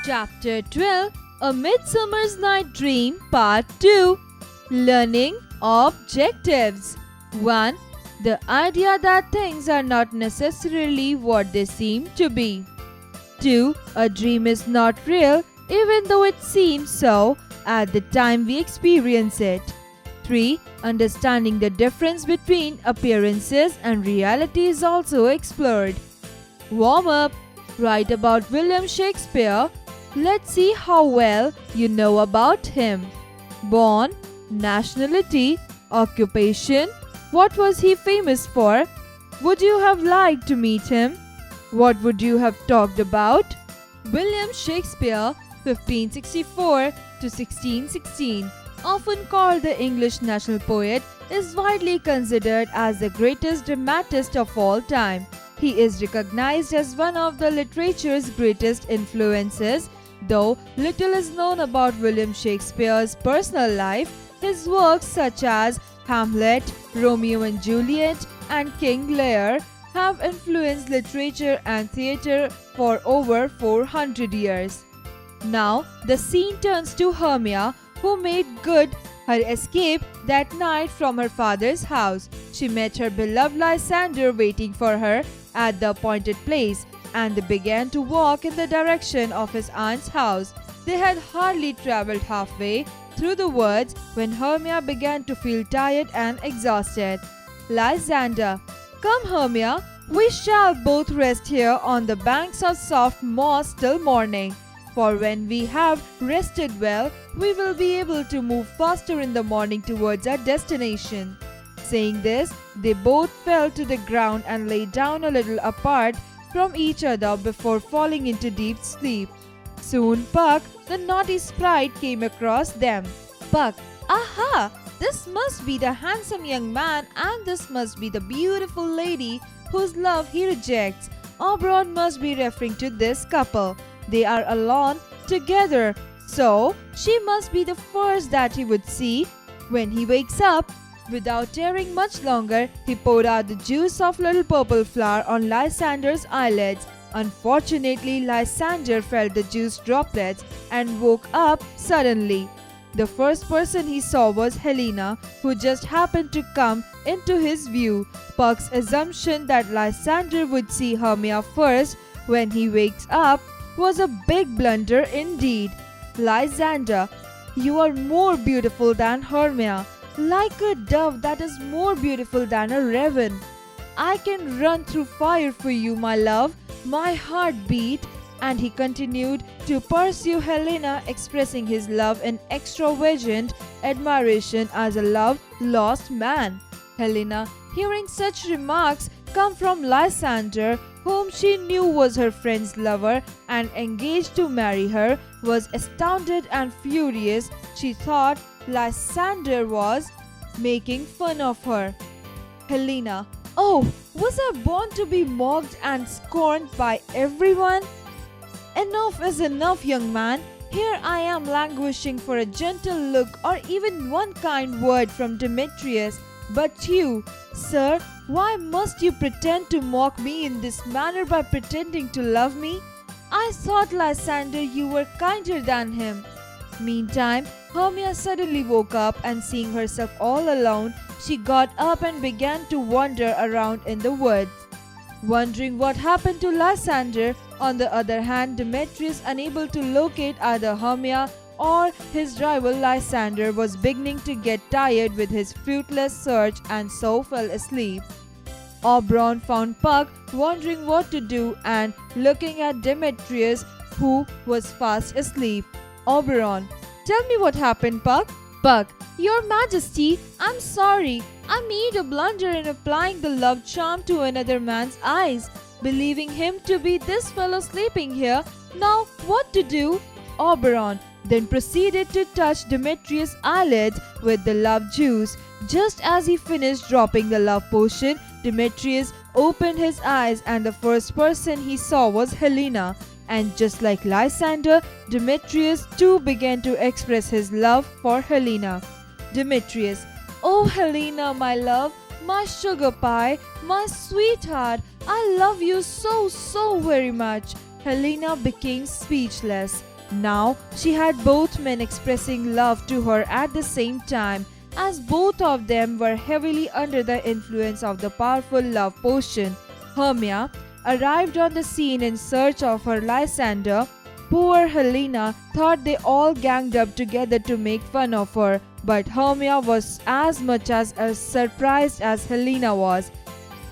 Chapter 12 A Midsummer's Night Dream Part 2 Learning Objectives 1. The idea that things are not necessarily what they seem to be. 2. A dream is not real even though it seems so at the time we experience it. 3. Understanding the difference between appearances and reality is also explored. Warm up. Write about William Shakespeare. Let's see how well you know about him. Born, nationality, occupation. What was he famous for? Would you have liked to meet him? What would you have talked about? William Shakespeare, 1564 to 1616, often called the English national poet, is widely considered as the greatest dramatist of all time. He is recognized as one of the literature's greatest influences. Though little is known about William Shakespeare's personal life, his works such as Hamlet, Romeo and Juliet, and King Lear have influenced literature and theatre for over 400 years. Now, the scene turns to Hermia, who made good her escape that night from her father's house. She met her beloved Lysander waiting for her at the appointed place, and they began to walk in the direction of his aunt's house. They had hardly travelled halfway through the woods when Hermia began to feel tired and exhausted. Lysander, come Hermia, we shall both rest here on the banks of soft moss till morning. For when we have rested well, we will be able to move faster in the morning towards our destination. Saying this, they both fell to the ground and lay down a little apart from each other before falling into deep sleep. Soon Puck, the naughty sprite, came across them. Puck, aha! This must be the handsome young man and this must be the beautiful lady whose love he rejects. Oberon must be referring to this couple. They are alone together, so she must be the first that he would see when he wakes up. Without tarrying much longer, he poured out the juice of little purple flower on Lysander's eyelids. Unfortunately, Lysander felt the juice droplets and woke up suddenly. The first person he saw was Helena, who just happened to come into his view. Puck's assumption that Lysander would see Hermia first when he wakes up was a big blunder indeed. Lysander, you are more beautiful than Hermia, like a dove that is more beautiful than a raven. I can run through fire for you, my love. My heart beat. And he continued to pursue Helena, expressing his love in extravagant admiration as a love-lost man. Helena, hearing such remarks come from Lysander, whom she knew was her friend's lover and engaged to marry her, was astounded and furious. She thought Lysander was making fun of her. Helena, oh, was I born to be mocked and scorned by everyone? Enough is enough, young man. Here I am languishing for a gentle look or even one kind word from Demetrius. But you, sir, why must you pretend to mock me in this manner by pretending to love me? I thought, Lysander, you were kinder than him. Meantime, Hermia suddenly woke up and seeing herself all alone, she got up and began to wander around in the woods. Wondering what happened to Lysander, on the other hand, Demetrius, unable to locate either Hermia or his rival Lysander, was beginning to get tired with his fruitless search and so fell asleep. Oberon found Puck wondering what to do and looking at Demetrius, who was fast asleep. Oberon, tell me what happened, Puck. Puck, Your Majesty, I'm sorry. I made a blunder in applying the love charm to another man's eyes, believing him to be this fellow sleeping here. Now, what to do? Oberon then proceeded to touch Demetrius' eyelids with the love juice. Just as he finished dropping the love potion, Demetrius opened his eyes and the first person he saw was Helena. And just like Lysander, Demetrius too began to express his love for Helena. Demetrius, oh Helena, my love, my sugar pie, my sweetheart, I love you so very much. Helena became speechless. Now she had both men expressing love to her at the same time, as both of them were heavily under the influence of the powerful love potion. Hermia arrived on the scene in search of her Lysander. Poor Helena thought they all ganged up together to make fun of her, but Hermia was as much as surprised as Helena was.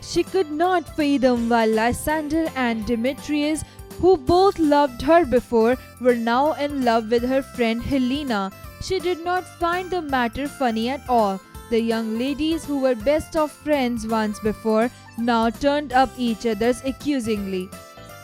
She could not fathom why Lysander and Demetrius, who both loved her before, were now in love with her friend Helena. She did not find the matter funny at all. The young ladies who were best of friends once before now turned up each other's accusingly.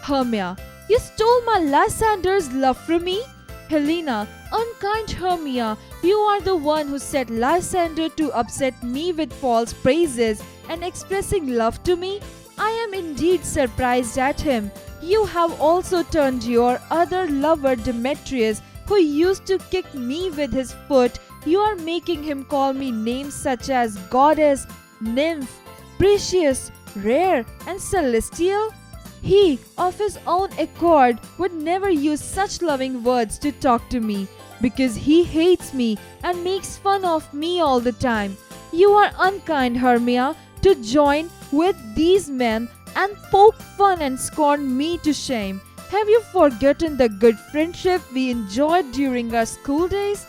Hermia, you stole my Lysander's love from me? Helena, unkind Hermia, you are the one who set Lysander to upset me with false praises and expressing love to me. I am indeed surprised at him. You have also turned your other lover Demetrius, who used to kick me with his foot. You are making him call me names such as goddess, nymph, precious, rare, and celestial. He, of his own accord, would never use such loving words to talk to me, because he hates me and makes fun of me all the time. You are unkind, Hermia, to join with these men and poke fun and scorn me to shame. Have you forgotten the good friendship we enjoyed during our school days?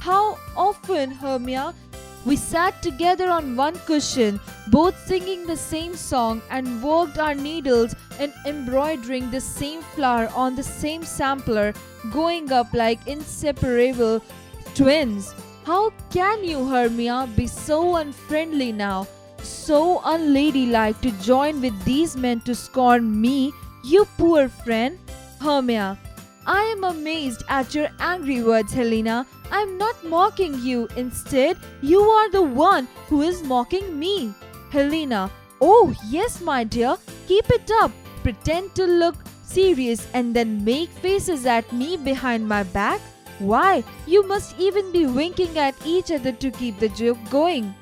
How often, Hermia, we sat together on one cushion, both singing the same song, and worked our needles in embroidering the same flower on the same sampler, going up like inseparable twins. How can you, Hermia, be so unfriendly now, so unladylike to join with these men to scorn me, you poor friend? Hermia, I am amazed at your angry words, Helena. I am not mocking you. Instead, you are the one who is mocking me. Helena, oh yes, my dear, keep it up. Pretend to look serious and then make faces at me behind my back. Why, you must even be winking at each other to keep the joke going.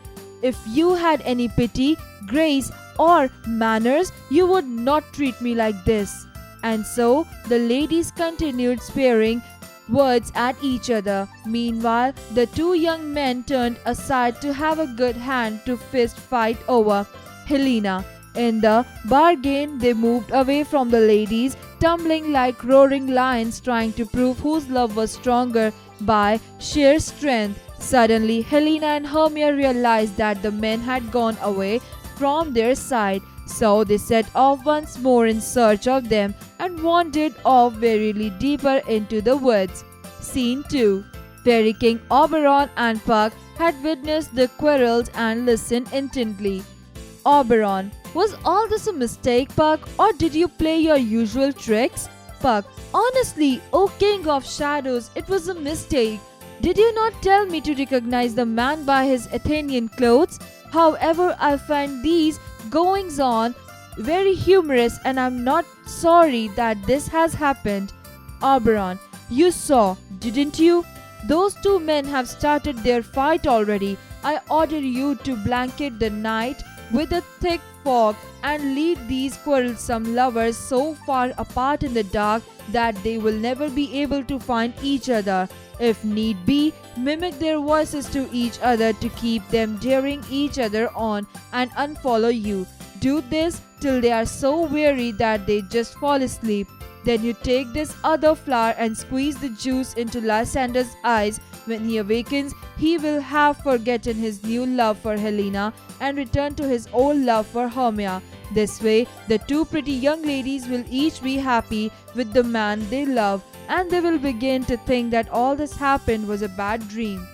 If you had any pity, grace, or manners, you would not treat me like this. And so the ladies continued sparing words at each other. Meanwhile, the two young men turned aside to have a good hand to fist fight over Helena. In the bargain, they moved away from the ladies, tumbling like roaring lions, trying to prove whose love was stronger by sheer strength. Suddenly, Helena and Hermia realized that the men had gone away from their side. So they set off once more in search of them and wandered off wearily deeper into the woods. Scene 2. Fairy King Oberon and Puck had witnessed the quarrels and listened intently. Oberon, was all this a mistake, Puck, or did you play your usual tricks? Puck, honestly, O King of Shadows, it was a mistake. Did you not tell me to recognize the man by his Athenian clothes? However, I find these goings on very humorous and I'm not sorry that this has happened. Oberon, you saw, didn't you? Those two men have started their fight already. I order you to blanket the night with a thick fog and lead these quarrelsome lovers so far apart in the dark that they will never be able to find each other. If need be, mimic their voices to each other to keep them daring each other on and unfollow you. Do this till they are so weary that they just fall asleep. Then you take this other flower and squeeze the juice into Lysander's eyes. When he awakens, he will have forgotten his new love for Helena and return to his old love for Hermia. This way, the two pretty young ladies will each be happy with the man they love, and they will begin to think that all this happened was a bad dream.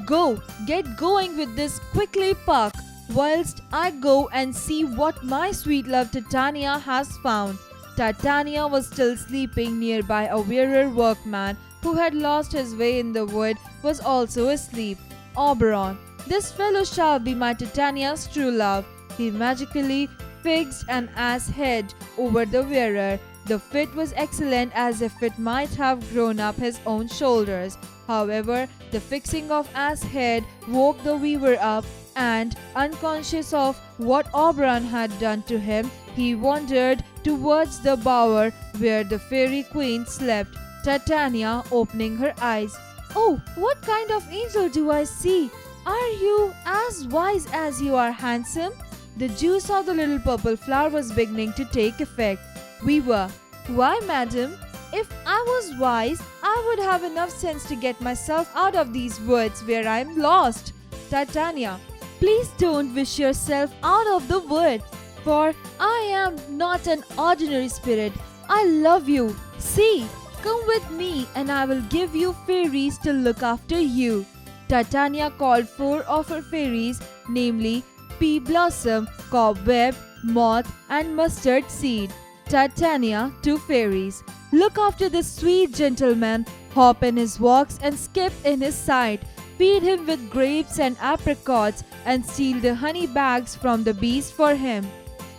Go, get going with this quickly, Puck, whilst I go and see what my sweet love Titania has found. Titania was still sleeping nearby. A wearier workman who had lost his way in the wood was also asleep. Oberon, this fellow shall be my Titania's true love. He magically fixed an ass head over the wearer. The fit was excellent, as if it might have grown up his own shoulders. However, the fixing of ass head woke the weaver up, and unconscious of what Oberon had done to him, he wandered towards the bower where the fairy queen slept. Titania, opening her eyes. Oh, what kind of angel do I see? Are you as wise as you are handsome? The juice of the little purple flower was beginning to take effect. Weaver. Why, madam? If I was wise, I would have enough sense to get myself out of these woods where I am lost. Titania. Please don't wish yourself out of the wood, for I am not an ordinary spirit. I love you. See, come with me and I will give you fairies to look after you. Titania called 4 of her fairies, namely Pea Blossom, Cobweb, Moth and Mustard Seed. Titania to fairies. Look after this sweet gentleman, hop in his walks and skip in his sight. Feed him with grapes and apricots and steal the honey bags from the bees for him.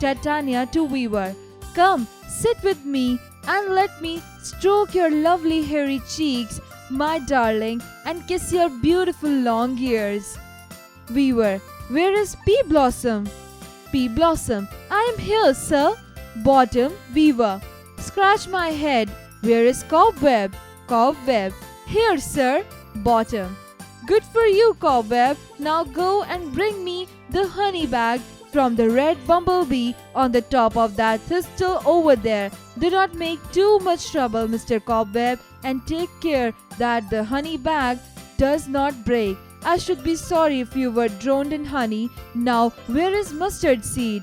Titania to Weaver. Come, sit with me and let me stroke your lovely hairy cheeks, my darling, and kiss your beautiful long ears. Weaver. Where is Pea Blossom? Pea Blossom. I am here, sir. Bottom. Weaver. Scratch my head. Where is Cobweb? Cobweb. Here, sir. Bottom. Good for you, Cobweb. Now go and bring me the honey bag from the red bumblebee on the top of that thistle over there. Do not make too much trouble, Mr. Cobweb, and take care that the honey bag does not break. I should be sorry if you were drowned in honey. Now, where is Mustard Seed?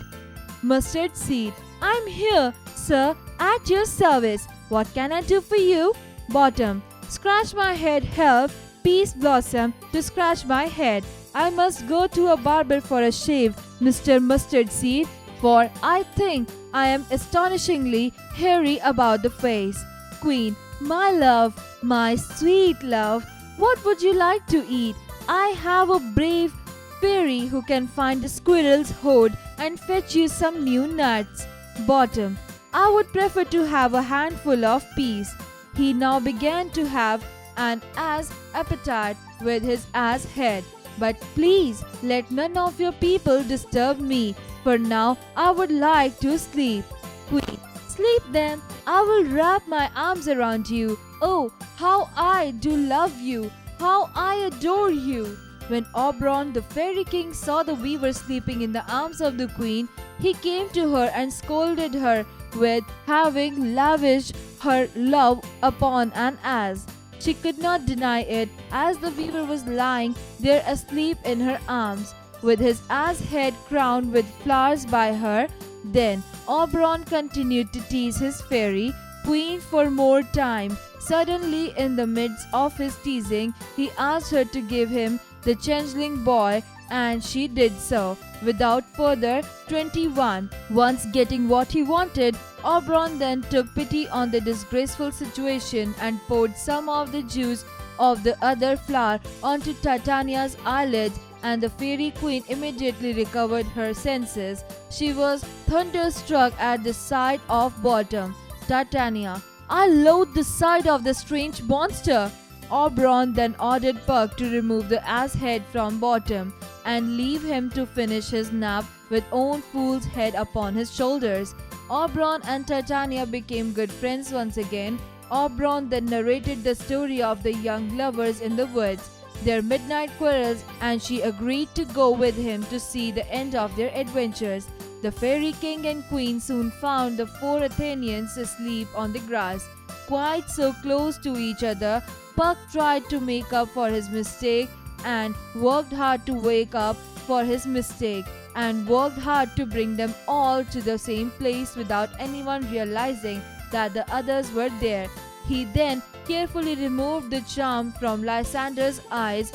Mustard Seed. I'm here, sir, at your service. What can I do for you? Bottom. Scratch my head, help. Pea Blossom to scratch my head. I must go to a barber for a shave, Mr. Mustard Seed, for I think I am astonishingly hairy about the face. Queen. My love, my sweet love, what would you like to eat? I have a brave fairy who can find the squirrel's hoard and fetch you some new nuts. Bottom. I would prefer to have a handful of peas. He now began to have an ass appetite with his ass head. But please let none of your people disturb me, for now I would like to sleep. Queen. Sleep then. I will wrap my arms around you. Oh, how I do love you. How I adore you. When Oberon, the fairy king, saw the weaver sleeping in the arms of the queen, he came to her and scolded her with having lavished her love upon an ass. She could not deny it, as the weaver was lying there asleep in her arms, with his ass head crowned with flowers by her. Then Oberon continued to tease his fairy queen for more time. Suddenly, in the midst of his teasing, he asked her to give him the changeling boy, and she did so. Without further 21. Once getting what he wanted, Oberon then took pity on the disgraceful situation and poured some of the juice of the other flower onto Titania's eyelids, and the fairy queen immediately recovered her senses. She was thunderstruck at the sight of Bottom. Titania. I loathe the sight of the strange monster. Oberon then ordered Puck to remove the ass head from Bottom and leave him to finish his nap with own fool's head upon his shoulders. Oberon and Titania became good friends once again. Oberon then narrated the story of the young lovers in the woods, their midnight quarrels, and she agreed to go with him to see the end of their adventures. The fairy king and queen soon found the 4 Athenians asleep on the grass, quite so close to each other. Puck tried to make up for his mistake and worked hard to wake up for his mistake and worked hard to bring them all to the same place without anyone realizing that the others were there. He then carefully removed the charm from Lysander's eyes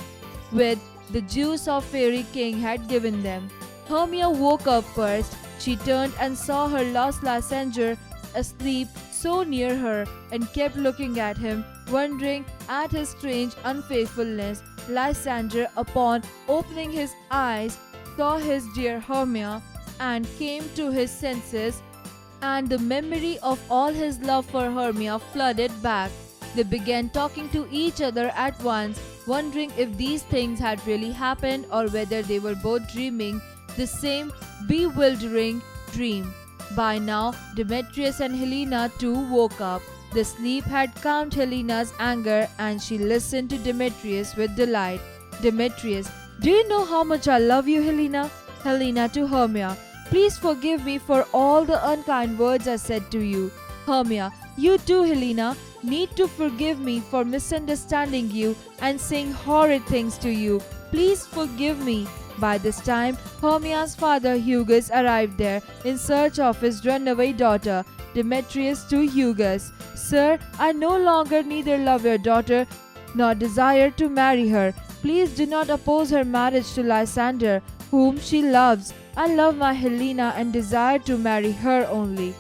with the juice of fairy king had given them. Hermia woke up first. She turned and saw her lost Lysander asleep so near her and kept looking at him, wondering at his strange unfaithfulness. Lysander, upon opening his eyes, saw his dear Hermia and came to his senses, and the memory of all his love for Hermia flooded back. They began talking to each other at once, wondering if these things had really happened or whether they were both dreaming the same bewildering dream. By now, Demetrius and Helena too woke up. The sleep had calmed Helena's anger and she listened to Demetrius with delight. Demetrius, do you know how much I love you, Helena? Helena to Hermia, please forgive me for all the unkind words I said to you. Hermia, you too, Helena, need to forgive me for misunderstanding you and saying horrid things to you. Please forgive me. By this time, Hermia's father Hugus arrived there in search of his runaway daughter. Demetrius to Hugus, Sir, I no longer neither love your daughter nor desire to marry her. Please do not oppose her marriage to Lysander, whom she loves. I love my Helena and desire to marry her only.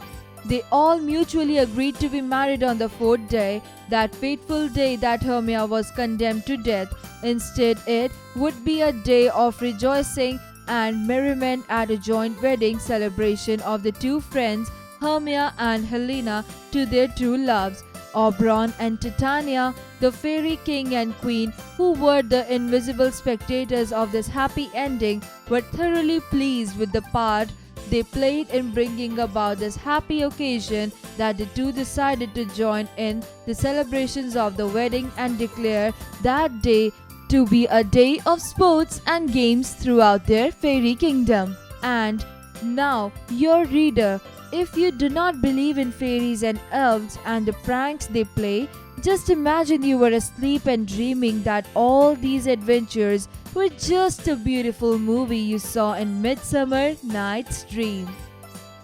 They all mutually agreed to be married on the fourth day, that fateful day that Hermia was condemned to death. Instead, it would be a day of rejoicing and merriment at a joint wedding celebration of the two friends, Hermia and Helena, to their true loves. Oberon and Titania, the fairy king and queen, who were the invisible spectators of this happy ending, were thoroughly pleased with the part they played in bringing about this happy occasion that the two decided to join in the celebrations of the wedding and declare that day to be a day of sports and games throughout their fairy kingdom. And now, your reader, if you do not believe in fairies and elves and the pranks they play, just imagine you were asleep and dreaming that all these adventures were just a beautiful movie you saw in Midsummer Night's Dream.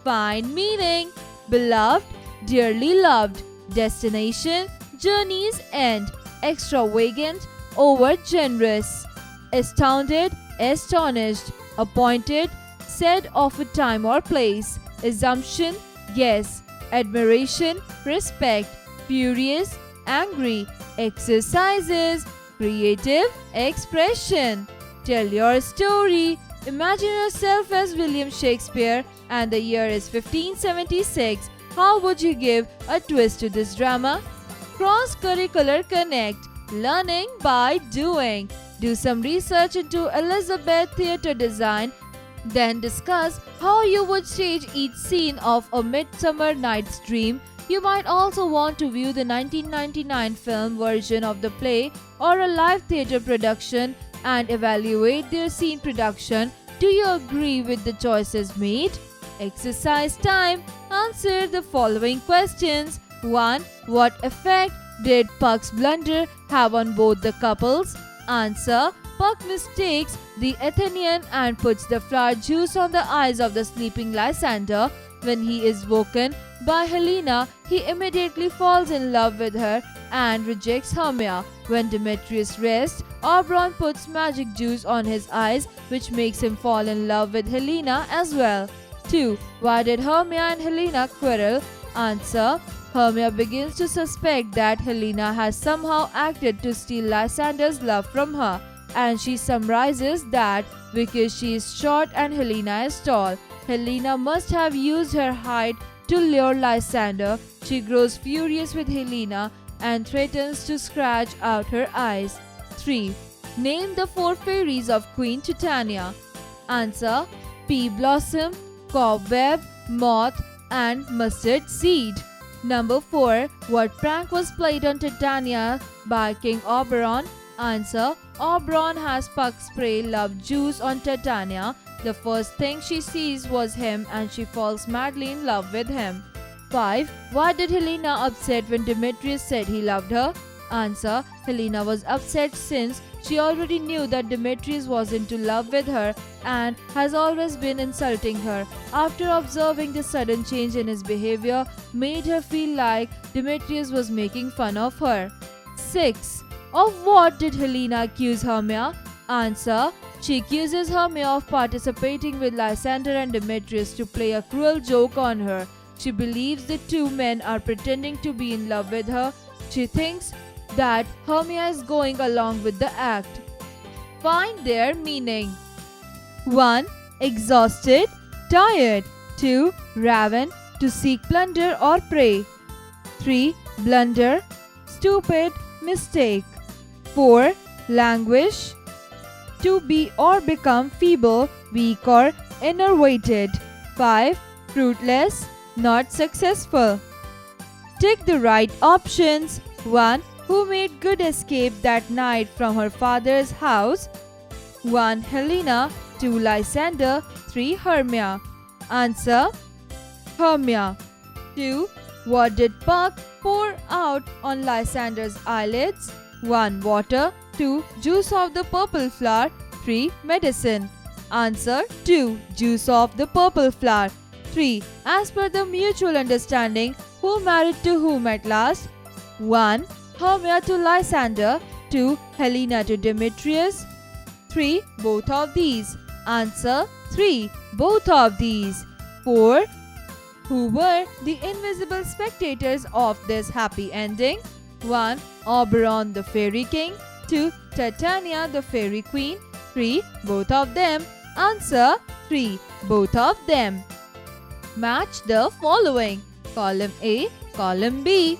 Find meaning. Beloved, dearly loved. Destination, journey's end. Extravagant, over generous. Astounded, astonished. Appointed, said of a time or place. Assumption, yes. Admiration, respect. Furious, angry. Exercises, creative expression. Tell your story. Imagine yourself as William Shakespeare and the year is 1576. How would you give a twist to this drama? Cross-curricular connect. Learning by doing. Do some research into Elizabeth theatre design. Then discuss how you would stage each scene of A Midsummer Night's Dream. You might also want to view the 1999 film version of the play or a live theatre production and evaluate their scene production. Do you agree with the choices made? Exercise time. Answer the following questions. 1. What effect did Puck's blunder have on both the couples? Answer. Puck mistakes the Athenian and puts the flower juice on the eyes of the sleeping Lysander. When he is woken by Helena, he immediately falls in love with her and rejects Hermia. When Demetrius rests, Oberon puts magic juice on his eyes, which makes him fall in love with Helena as well. 2. Why did Hermia and Helena quarrel? Answer. Hermia begins to suspect that Helena has somehow acted to steal Lysander's love from her, and she summarizes that because she is short and Helena is tall, Helena must have used her height to lure Lysander. She grows furious with Helena and threatens to scratch out her eyes. 3. Name the 4 fairies of Queen Titania. Answer. Pea blossom, cobweb, moth and mustard seed. Number 4. What prank was played on Titania by King Oberon? Answer. Oberon has Puck spray love juice on Titania. The first thing she sees was him and she falls madly in love with him. 5. Why did Helena upset when Demetrius said he loved her? Answer. Helena was upset since she already knew that Demetrius was into love with her and has always been insulting her. After observing the sudden change in his behavior, made her feel like Demetrius was making fun of her. 6. Of what did Helena accuse Hermia? Answer. She accuses Hermia of participating with Lysander and Demetrius to play a cruel joke on her. She believes the two men are pretending to be in love with her. She thinks that Hermia is going along with the act. Find their meaning. 1. Exhausted, tired. 2. Raven, to seek plunder or prey. 3. Blunder, stupid, mistake. 4. Languish, to be or become feeble, weak or enervated. 5. Fruitless, not successful. Tick the right options. 1. Who made good escape that night from her father's house? 1. Helena. 2. Lysander. 3. Hermia. Answer: Hermia. 2. What did Puck pour out on Lysander's eyelids? 1. Water. 2. Juice of the purple flower. 3. Medicine. Answer: 2. Juice of the purple flower. 3. As per the mutual understanding, who married to whom at last? 1. Hermia to Lysander. 2. Helena to Demetrius. 3. Both of these. Answer: 3. Both of these. 4. Who were the invisible spectators of this happy ending? 1. Oberon the fairy king. 2. Titania the fairy queen. 3. Both of them. Answer: 3. Both of them. Match the following. Column A, column B.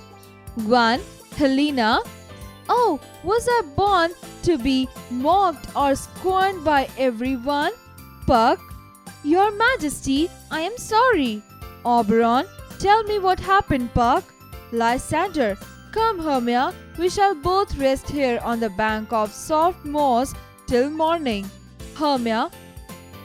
1. Helena. Oh, was I born to be mocked or scorned by everyone? Puck. Your Majesty, I am sorry. Oberon. Tell me what happened, Puck. Lysander. Come, Hermia, we shall both rest here on the bank of soft moss till morning. Hermia.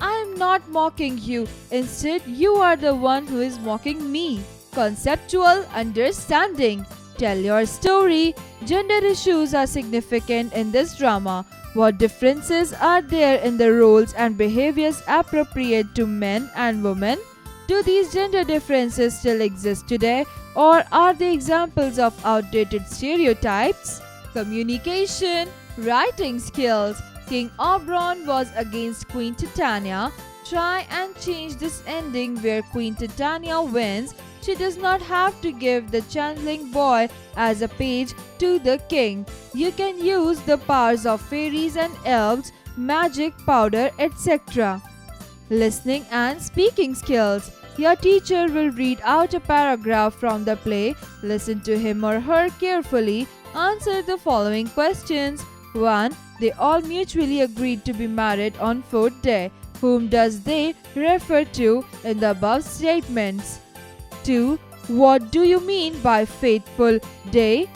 I am not mocking you. Instead, you are the one who is mocking me. Conceptual understanding. Tell your story. Gender issues are significant in this drama. What differences are there in the roles and behaviors appropriate to men and women? Do these gender differences still exist today, or are they examples of outdated stereotypes? Communication. Writing skills. King Oberon was against Queen Titania. Try and change this ending where Queen Titania wins. She does not have to give the changeling boy as a page to the king. You can use the powers of fairies and elves, magic, powder, etc. Listening and speaking skills. Your teacher will read out a paragraph from the play. Listen to him or her carefully. Answer the following questions. 1. They all mutually agreed to be married on 4th day. Whom does they refer to in the above statements? 2. What do you mean by faithful day?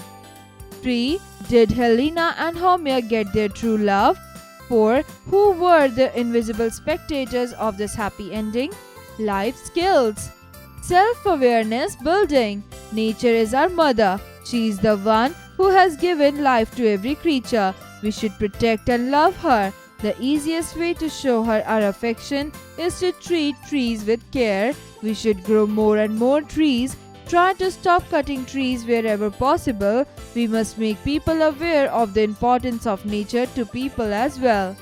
3. Did Helena and Hermia get their true love? 4. Who were the invisible spectators of this happy ending? Life skills. Self-awareness building. Nature is our mother. She is the one who has given life to every creature. We should protect and love her. The easiest way to show her our affection is to treat trees with care. We should grow more and more trees. Try to stop cutting trees wherever possible. We must make people aware of the importance of nature to people as well.